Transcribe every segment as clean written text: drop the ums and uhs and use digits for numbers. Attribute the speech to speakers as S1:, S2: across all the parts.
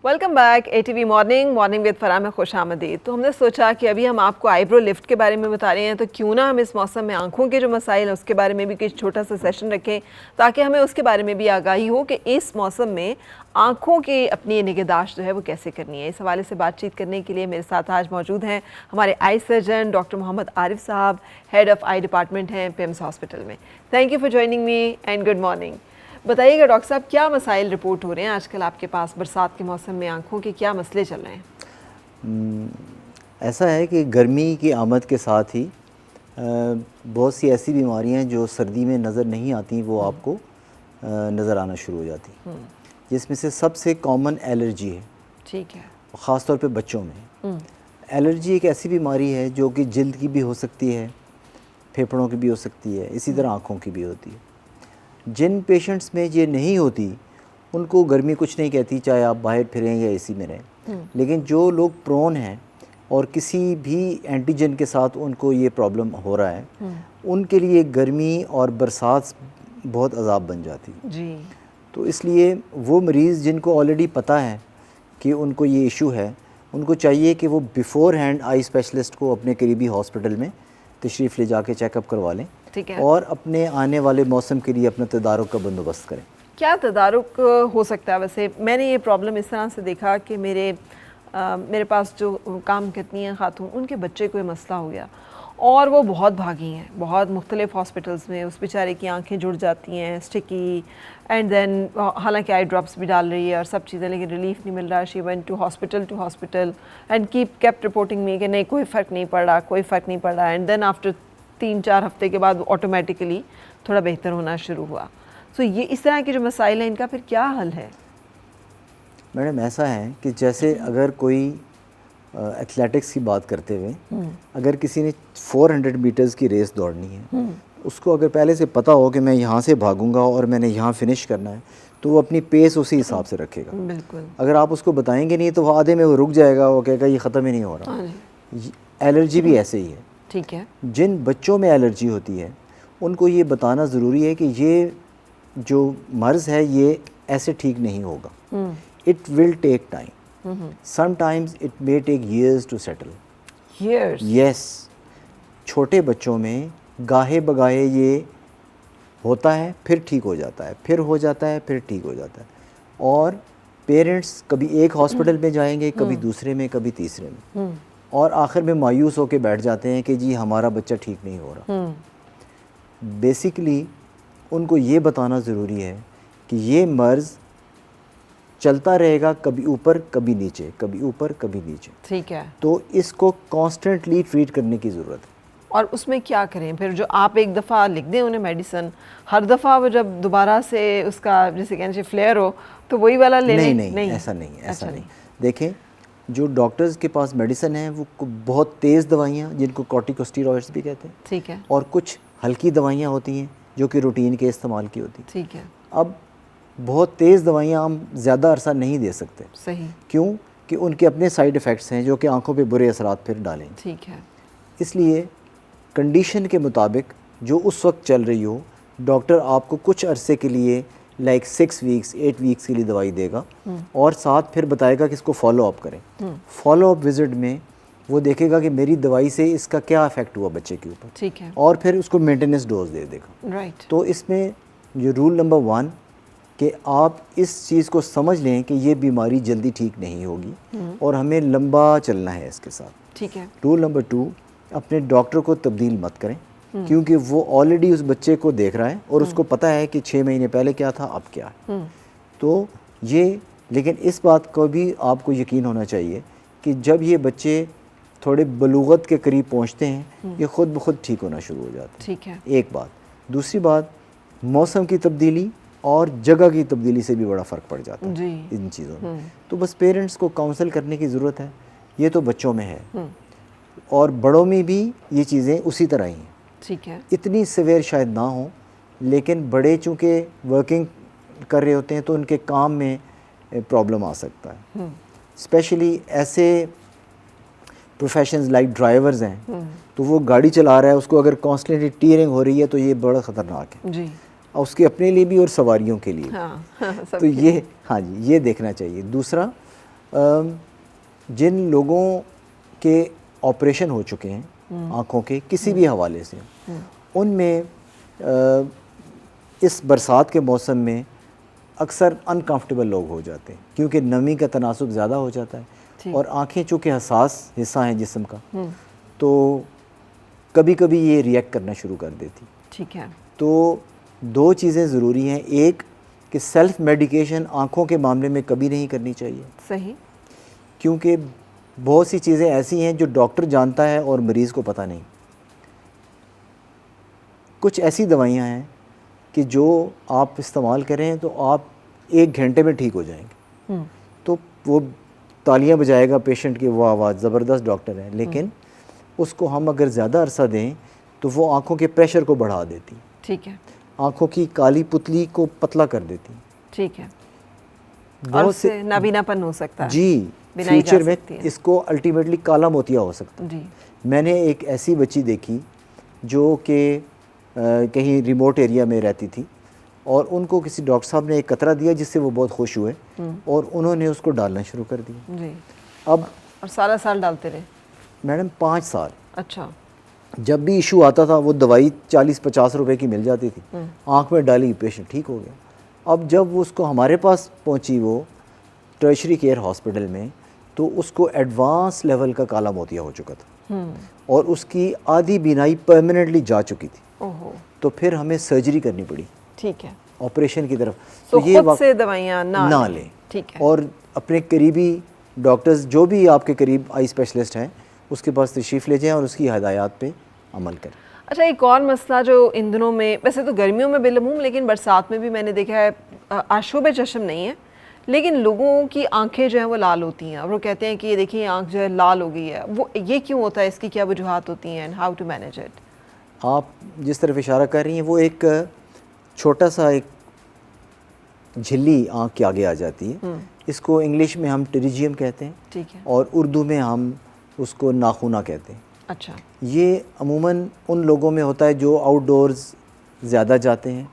S1: Welcome back ATV morning with Farah में खुश आमदीद। तो हमने सोचा कि अभी हम आपको आईब्रो लिफ्ट के बारे में बता रहे हैं, तो क्यों ना हम इस मौसम में आंखों के जो मसाइल हैं उसके बारे में भी कुछ छोटा सा सेशन रखें, ताकि हमें उसके बारे में भी आगाही हो कि इस मौसम में आंखों की अपनी निगहदाश्त जो है वो कैसे करनी है। इस हवाले से बातचीत करने के लिए मेरे साथ आज मौजूद हैं हमारे eye surgeon doctor Mohammad Arif साहब, हेड ऑफ़ आई डिपार्टमेंट हैं पिम्स हॉस्पिटल में। Thank you for joining me and good morning. बताइएगा डॉक्टर साहब, क्या मसाइल रिपोर्ट हो रहे हैं आजकल आपके पास? बरसात के मौसम में आंखों के क्या मसले चल रहे हैं?
S2: ऐसा है कि गर्मी की आमद के साथ ही बहुत सी ऐसी बीमारियां जो सर्दी में नज़र नहीं आती वो आपको नज़र आना शुरू हो जाती, जिसमें से सबसे कॉमन एलर्जी है।
S1: ठीक है।
S2: ख़ास तौर पे बच्चों में एलर्जी एक ऐसी बीमारी है जो कि जल्द की भी हो सकती है, फेफड़ों की भी हो सकती है, इसी तरह आँखों की भी होती है। जिन पेशेंट्स में ये नहीं होती उनको गर्मी कुछ नहीं कहती, चाहे आप बाहर फिरें या एसी में रहें। लेकिन जो लोग प्रोन हैं और किसी भी एंटीजन के साथ उनको ये प्रॉब्लम हो रहा है, उनके लिए गर्मी और बरसात बहुत अजाब बन जाती है
S1: जी।
S2: तो इसलिए वो मरीज़ जिनको ऑलरेडी पता है कि उनको ये इशू है, उनको चाहिए कि वो बिफ़ोर हैंड आई स्पेशलिस्ट को अपने करीबी हॉस्पिटल में तशरीफ़ ले जाके चेकअप करवा लें।
S1: ठीक है।
S2: और अपने आने वाले मौसम के लिए अपना तदारुक का बंदोबस्त करें।
S1: क्या तदारुक हो सकता है? वैसे मैंने ये प्रॉब्लम इस तरह से देखा कि मेरे पास जो काम करती हैं खातून, उनके बच्चे को ये मसला हो गया और वो बहुत भागी हैं, बहुत मुख्तलिफ हॉस्पिटल्स में। उस बेचारे की आंखें जुड़ जाती हैं, स्टिकी, एंड देन हालांकि आई ड्रॉप्स भी डाल रही है और सब चीज़ें, लेकिन रिलीफ नहीं मिल रहा। She went to hospital and kept reporting me कि नहीं, कोई फ़र्क नहीं पड़ रहा, कोई फ़र्क नहीं पड़ रहा। एंड देन आफ्टर 3-4 हफ्ते के बाद ऑटोमेटिकली थोड़ा बेहतर होना शुरू हुआ। सो ये इस तरह के जो मसाइल हैं, इनका फिर क्या हल है?
S2: मैडम ऐसा है कि जैसे अगर कोई एथलेटिक्स की बात करते हुए, अगर किसी ने 400 मीटर्स की रेस दौड़नी है, उसको अगर पहले से पता हो कि मैं यहाँ से भागूंगा और मैंने यहाँ फिनिश करना है, तो वो अपनी पेस उसी हिसाब से रखेगा।
S1: बिल्कुल।
S2: अगर आप उसको बताएंगे नहीं तो वो आधे में वो रुक जाएगा, वो कहेगा ये ख़त्म ही नहीं हो रहा। एलर्जी भी ऐसे ही है।
S1: ठीक है।
S2: जिन बच्चों में एलर्जी होती है उनको ये बताना ज़रूरी है कि ये जो मर्ज़ है ये ऐसे ठीक नहीं होगा। It will take time, sometimes it may take years to settle. Yes, छोटे बच्चों में गाहे बगाहे ये होता है, फिर ठीक हो जाता है, फिर हो जाता है, फिर ठीक हो जाता है। और पेरेंट्स कभी एक हॉस्पिटल में जाएंगे, कभी दूसरे में, कभी तीसरे में, और आखिर में मायूस होकर बैठ जाते हैं कि जी हमारा बच्चा ठीक नहीं हो रहा। बेसिकली उनको ये बताना ज़रूरी है कि ये मर्ज़ चलता रहेगा, कभी ऊपर कभी नीचे, कभी ऊपर कभी नीचे।
S1: ठीक है।
S2: तो इसको कॉन्स्टेंटली ट्रीट करने की ज़रूरत है।
S1: और उसमें क्या करें फिर? जो आप एक दफ़ा लिख दें उन्हें मेडिसिन, हर दफ़ा वो जब दोबारा से उसका जैसे कहने से फ्लेयर हो तो वही वाला लेने?
S2: नहीं, ऐसा नहीं, ऐसा नहीं। देखें, जो डॉक्टर्स के पास मेडिसिन है वो बहुत तेज़ दवाइयाँ, जिनको कॉर्टिकोस्टेरॉइड्स भी कहते हैं,
S1: ठीक है,
S2: और कुछ हल्की दवाइयाँ होती हैं जो कि रूटीन के इस्तेमाल की होती हैं।
S1: ठीक है।
S2: अब बहुत तेज़ दवाइयाँ हम ज़्यादा अरसा नहीं दे सकते।
S1: सही।
S2: क्यों? कि उनके अपने साइड इफ़ेक्ट्स हैं जो कि आंखों पे बुरे असरात फिर डालेंगे।
S1: ठीक है।
S2: इसलिए कंडीशन के मुताबिक जो उस वक्त चल रही हो, डॉक्टर आपको कुछ अरसे के लिए लाइक 6 वीक्स 8 वीक्स के लिए दवाई देगा और साथ फिर बताएगा कि इसको फॉलो अप करें। फॉलो अप विजिट में वो देखेगा कि मेरी दवाई से इसका क्या इफेक्ट हुआ बच्चे के ऊपर।
S1: ठीक है।
S2: और फिर उसको मेंटेनेंस डोज दे देगा।
S1: राइट।
S2: तो इसमें ये रूल नंबर 1 कि आप इस चीज़ को समझ लें कि ये बीमारी जल्दी ठीक नहीं होगी और हमें लंबा चलना है इसके साथ।
S1: ठीक है।
S2: रूल नंबर 2, अपने डॉक्टर को तब्दील मत करें, क्योंकि वो ऑलरेडी उस बच्चे को देख रहा है और उसको पता है कि 6 महीने पहले क्या था, अब क्या है। तो ये, लेकिन इस बात को भी आपको यकीन होना चाहिए कि जब ये बच्चे थोड़े बलूगत के करीब पहुंचते हैं, ये खुद ब खुद ठीक होना शुरू हो जाते हैं।
S1: ठीक है।
S2: एक बात। दूसरी बात, मौसम की तब्दीली और जगह की तब्दीली से भी बड़ा फ़र्क पड़ जाता है इन चीज़ों में। तो बस पेरेंट्स को काउंसल करने की ज़रूरत है। ये तो बच्चों में है और बड़ों में भी ये चीज़ें उसी तरह ही हैं।
S1: ठीक है।
S2: इतनी सिवियर शायद ना हो, लेकिन बड़े चूँकि वर्किंग कर रहे होते हैं तो उनके काम में प्रॉब्लम आ सकता है। स्पेशली ऐसे प्रोफेशंस लाइक ड्राइवर्स हैं, तो वो गाड़ी चला रहा है, उसको अगर कॉन्स्टेंटली टीयरिंग हो रही है तो ये बड़ा ख़तरनाक है
S1: जी।
S2: और उसके अपने लिए भी और सवारियों के लिए।
S1: हाँ,
S2: तो ये, हाँ जी, ये देखना चाहिए। दूसरा, जिन लोगों के ऑपरेशन हो चुके हैं आँखों के किसी भी हवाले से, उनमें इस बरसात के मौसम में अक्सर अनकंफर्टेबल लोग हो जाते हैं क्योंकि नमी का तनासुब ज़्यादा हो जाता है और आँखें चूँकि हसास हिस्सा हैं जिस्म का, तो कभी कभी ये रिएक्ट करना शुरू कर देती।
S1: ठीक है।
S2: तो दो चीज़ें ज़रूरी हैं, एक कि सेल्फ़ मेडिकेशन आँखों के मामले में कभी नहीं करनी चाहिए।
S1: सही।
S2: क्योंकि बहुत सी चीज़ें ऐसी हैं जो डॉक्टर जानता है और मरीज़ को पता नहीं। कुछ ऐसी दवाइयाँ हैं कि जो आप इस्तेमाल करें तो आप 1 घंटे में ठीक हो जाएंगे। तो वो तालियां बजाएगा पेशेंट की, वाह वाह ज़बरदस्त डॉक्टर है, लेकिन उसको हम अगर ज़्यादा अरसा दें तो वो आँखों के प्रेशर को बढ़ा देती।
S1: ठीक है।
S2: आँखों की काली पुतली को पतला कर देती।
S1: ठीक है। और उससे नाबीनापन हो सकता है
S2: जी, फ्यूचर में इसको अल्टीमेटली काला मोतिया हो सकता है।
S1: जी।
S2: मैंने एक ऐसी बच्ची देखी जो कि कहीं रिमोट एरिया में रहती थी और उनको किसी डॉक्टर साहब ने एक कतरा दिया जिससे वो बहुत खुश हुए और उन्होंने उसको डालना शुरू कर दिया।
S1: जी।
S2: अब
S1: और सारा साल डालते रहे?
S2: मैडम 5 साल।
S1: अच्छा।
S2: जब भी इशू आता था वो दवाई 40-50 रुपए की मिल जाती थी, आँख में डाली, पेशेंट ठीक हो गया। अब जब वो उसको हमारे पास पहुँची वो टर्शरी केयर हॉस्पिटल में, तो उसको एडवांस लेवल का काला मोतिया हो चुका था और उसकी आधी बीनाई परमानेंटली जा चुकी थी।
S1: ओहो।
S2: तो फिर हमें सर्जरी करनी पड़ी।
S1: ठीक है।
S2: ऑपरेशन की तरफ।
S1: तो ये खुद से दवाइयाँ ना लें। ठीक है।
S2: और अपने करीबी डॉक्टर्स जो भी आपके करीब आई स्पेशलिस्ट हैं उसके पास तशरीफ़ ले जाएं और उसकी हदायत पे अमल करें।
S1: अच्छा, एक और मसला जो इन दिनों में, वैसे तो गर्मियों में बिलअमूम, लेकिन बरसात में भी मैंने देखा है, आशूब चश्म नहीं है लेकिन लोगों की आंखें जो हैं वो लाल होती हैं और वो कहते हैं कि ये देखिए आंख जो है लाल हो गई है, वो ये क्यों होता है, इसकी क्या वजूहात होती हैं and how to manage it?
S2: आप जिस तरफ इशारा कर रही हैं वो एक छोटा सा एक झिल्ली आँख के आगे आ जाती है। इसको इंग्लिश में हम टेरिजियम कहते हैं।
S1: ठीक है।
S2: और उर्दू में हम उसको नाखूना कहते हैं।
S1: अच्छा।
S2: ये अमूमन उन लोगों में होता है जो आउटडोर्स ज़्यादा जाते हैं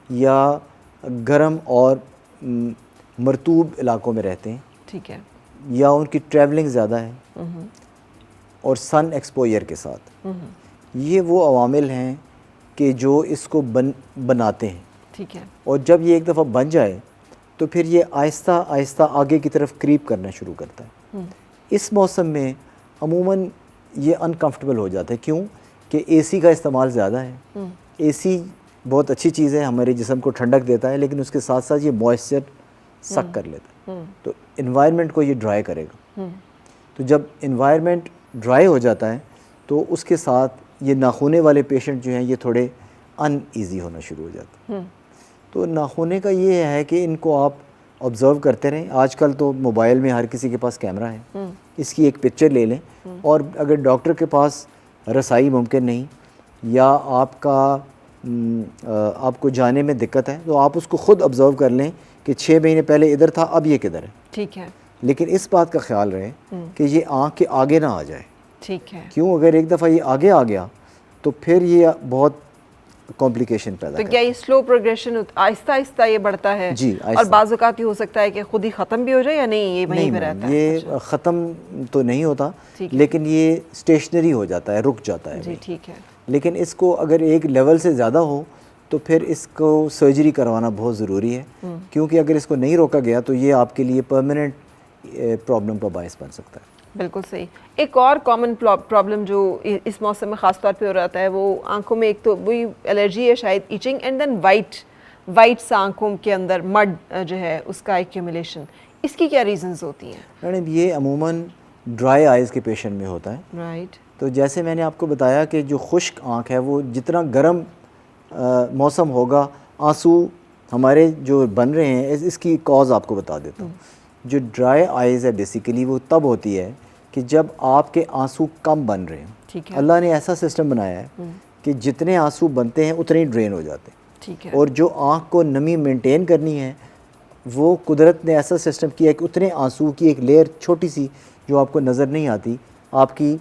S2: या गर्म और मरतूब इलाकों में रहते हैं।
S1: ठीक है।
S2: या उनकी ट्रैवलिंग ज़्यादा है और सन एक्सपोजर के साथ। ये वो अवामिल हैं कि जो इसको बनाते हैं।
S1: ठीक है।
S2: और जब ये एक दफ़ा बन जाए तो फिर ये आहिस्ता आहिस्ता आगे की तरफ क्रीप करना शुरू करता है। इस मौसम में अमूमन ये अनकंफर्टेबल हो जाता है। क्यों कि एसी का इस्तेमाल ज़्यादा है। एसी बहुत अच्छी चीज़ है, हमारे जिस्म को ठंडक देता है, लेकिन उसके साथ साथ ये मॉइस्चर सक कर लेता है। तो इन्वायरमेंट को ये ड्राई करेगा। तो जब इन्वायरमेंट ड्राई हो जाता है तो उसके साथ ये नाखूने वाले पेशेंट जो हैं ये थोड़े अनईज़ी होना शुरू हो जाते हैं। तो नाखूने का ये है कि इनको आप ऑब्ज़र्व करते रहें। आजकल तो मोबाइल में हर किसी के पास कैमरा है, इसकी एक पिक्चर ले लें और अगर डॉक्टर के पास रसाई मुमकिन नहीं या आपको जाने में दिक्कत है तो आप उसको ख़ुद ऑब्ज़र्व कर लें कि 6 महीने पहले इधर था, अब ये किधर है।
S1: ठीक है।
S2: लेकिन इस बात का ख्याल रहे कि ये आँख के आगे ना आ जाए।
S1: ठीक है।
S2: क्यों, अगर एक दफ़ा ये आगे आ गया तो फिर ये बहुत कॉम्प्लिकेशन पैदा
S1: तो क्या ये स्लो प्रोग्रेशन, आहिस्ता आहिस्ता ये बढ़ता है?
S2: जी,
S1: और बाज़ औक़ात ये हो सकता है कि खुद ही ख़त्म भी हो जाए या नहीं, ये वहीं पे रहता है?
S2: ये ख़त्म तो नहीं होता, लेकिन ये स्टेशनरी हो जाता है, रुक जाता है।
S1: जी, ठीक है।
S2: लेकिन इसको अगर एक लेवल से ज़्यादा हो तो फिर इसको सर्जरी करवाना बहुत ज़रूरी है। क्योंकि अगर इसको नहीं रोका गया तो ये आपके लिए परमानेंट प्रॉब्लम का बायस बन सकता है।
S1: बिल्कुल सही। एक और कॉमन प्रॉब्लम जो इस मौसम में ख़ास तौर पे हो रहा है वो आंखों में, एक तो वही एलर्जी है शायद, इचिंग, एंड देन वाइट आंखों के अंदर मड जो है उसका एक्यूमुलेशन। इसकी क्या रीजंस होती हैं?
S2: मैडम ये अमूमन ड्राई आइज़ के पेशेंट में होता है।
S1: राइट।
S2: तो जैसे मैंने आपको बताया कि जो खुश्क आँख है वो जितना गर्म मौसम होगा, आंसू हमारे जो बन रहे हैं, इसकी कॉज आपको बता देता हूँ। जो ड्राई आइज़ है बेसिकली वो तब होती है कि जब आपके आंसू कम बन रहे हैं।
S1: ठीक है।
S2: अल्लाह ने ऐसा सिस्टम बनाया है कि जितने आंसू बनते हैं उतने ही ड्रेन हो जाते हैं।
S1: ठीक है।
S2: और जो आँख को नमी मेंटेन करनी है वो कुदरत ने ऐसा सिस्टम किया है कि उतने आंसू की एक लेयर छोटी सी जो आपको नज़र नहीं आती, आपकी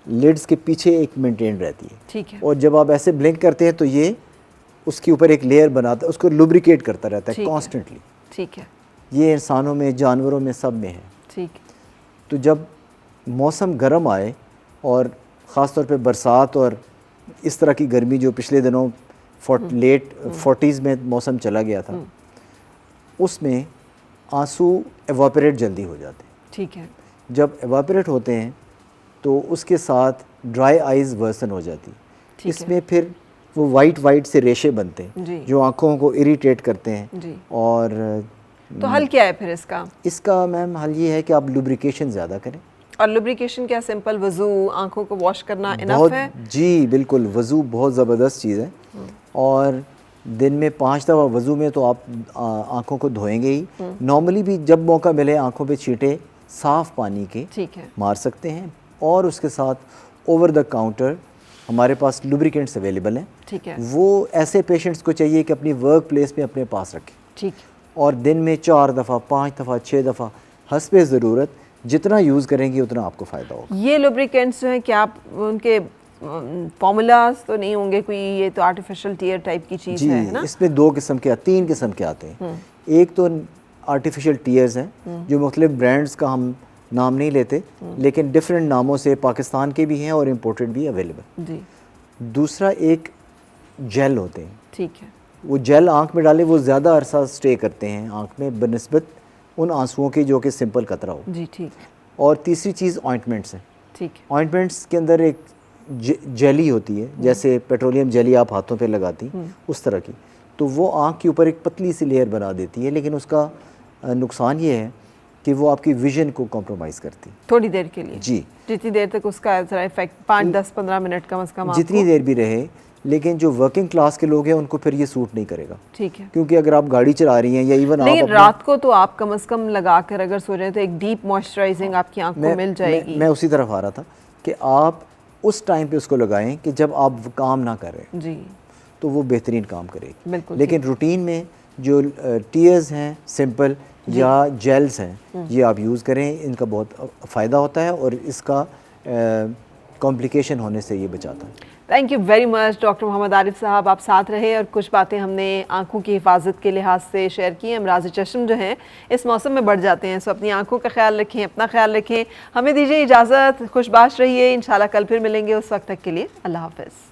S2: लिड्स के पीछे एक मेंटेन रहती है।
S1: ठीक है।
S2: और जब आप ऐसे ब्लिंक करते हैं तो ये उसके ऊपर एक लेयर बनाता है, उसको लुब्रिकेट करता रहता है कॉन्स्टेंटली।
S1: ठीक है।
S2: ये इंसानों में, जानवरों में, सब में है।
S1: ठीक।
S2: तो जब मौसम गर्म आए और ख़ास तौर पे बरसात और इस तरह की गर्मी जो पिछले दिनों लेट 40s में मौसम चला गया था, उसमें आंसू एवापोरेट जल्दी हो जाते हैं।
S1: ठीक है।
S2: जब एवापोरेट होते हैं तो उसके साथ ड्राई आइज़ वर्सन हो जाती, इसमें फिर वो वाइट से रेशे बनते हैं जो आँखों को इरिटेट करते हैं
S1: जी।
S2: और
S1: तो हल क्या है फिर इसका?
S2: इसका मैम हल ये है कि आप लुब्रिकेशन ज़्यादा करें।
S1: और लुब्रिकेशन क्या, सिंपल वज़ू, आंखों को वॉश करना इनफ है?
S2: जी बिल्कुल, वज़ू बहुत ज़बरदस्त चीज़ है और दिन में 5 दफ़ा वज़ू में तो आप आँखों को धोएंगे ही। नॉर्मली भी जब मौका मिले आँखों पे छींटे साफ़ पानी के
S1: ठीक है
S2: मार सकते हैं और उसके साथ ओवर द काउंटर हमारे पास लुब्रिकेंट्स अवेलेबल हैं।
S1: ठीक है।
S2: वो ऐसे पेशेंट्स को चाहिए कि अपनी वर्क प्लेस में अपने पास रखें।
S1: ठीक।
S2: और दिन में 4 दफ़ा 5 दफ़ा 6 दफ़ा हस्बे ज़रूरत जितना यूज़ करेंगे उतना आपको फ़ायदा होगा।
S1: ये लुब्रिकेंट्स जो हैं क्या आप उनके फॉर्मूलाज तो नहीं होंगे कोई, ये तो आर्टिफिशियल टीयर टाइप की चीज़ है ना?
S2: इसमें 2 किस्म के 3 किस्म के आते हैं। एक तो आर्टिफिशियल टीयर्स हैं जो मुख्तलिफ ब्रांड्स का हम नाम नहीं लेते, लेकिन डिफरेंट नामों से पाकिस्तान के भी हैं और इम्पोर्टेड भी अवेलेबल।
S1: जी।
S2: दूसरा एक जेल होते हैं।
S1: ठीक है।
S2: वो जेल आँख में डाले वो ज़्यादा अरसा स्टे करते हैं आँख में बनिस्बत उन आंसुओं के जो कि सिंपल कतरा हो।
S1: जी ठीक।
S2: और तीसरी चीज़ ऑइंटमेंट्स हैं।
S1: ठीक है।
S2: ऑइंटमेंट्स के अंदर एक जेली होती है, जैसे पेट्रोलियम जेली आप हाथों पे लगाती उस तरह की, तो वो आँख के ऊपर एक पतली सी लेयर बना देती है, लेकिन उसका नुकसान ये है कि वो आपकी विजन को कॉम्प्रोमाइज़ करती है
S1: थोड़ी देर के लिए।
S2: जी।
S1: जितनी देर तक उसका इफेक्ट 5, 10, 15 मिनट कम से कम,
S2: जितनी देर भी रहे, लेकिन जो वर्किंग क्लास के लोग हैं उनको फिर ये सूट नहीं करेगा।
S1: ठीक है।
S2: क्योंकि अगर आप गाड़ी चला रही हैं या इवन
S1: लेकिन रात को तो आप कम से कम लगा कर अगर सो रहे हैं तो एक डीप मॉइस्चराइजिंग आपकी आंख को मिल जाएगी।
S2: मैं उसी तरफ आ रहा था कि आप उस टाइम पे उसको लगाएं कि जब आप काम ना करें जी, तो वो बेहतरीन काम करेगी। बिल्कुल। लेकिन रूटीन में जो टीयर्स हैं सिंपल या जेल्स हैं ये आप यूज़ करें, इनका बहुत फ़ायदा होता है और इसका कॉम्प्लिकेशन होने से ये बचाता है।
S1: Thank you very much doctor Mohammad Arif साहब, आप साथ रहे और कुछ बातें हमने आंखों की हिफाजत के लिहाज से शेयर की। अमराज चश्म जो हैं इस मौसम में बढ़ जाते हैं, सो अपनी आंखों का ख्याल रखें, अपना ख्याल रखें। हमें दीजिए इजाज़त, खुशबाश रहिए, इंशाल्लाह कल फिर मिलेंगे। उस वक्त तक के लिए अल्लाह हाफ़िज़।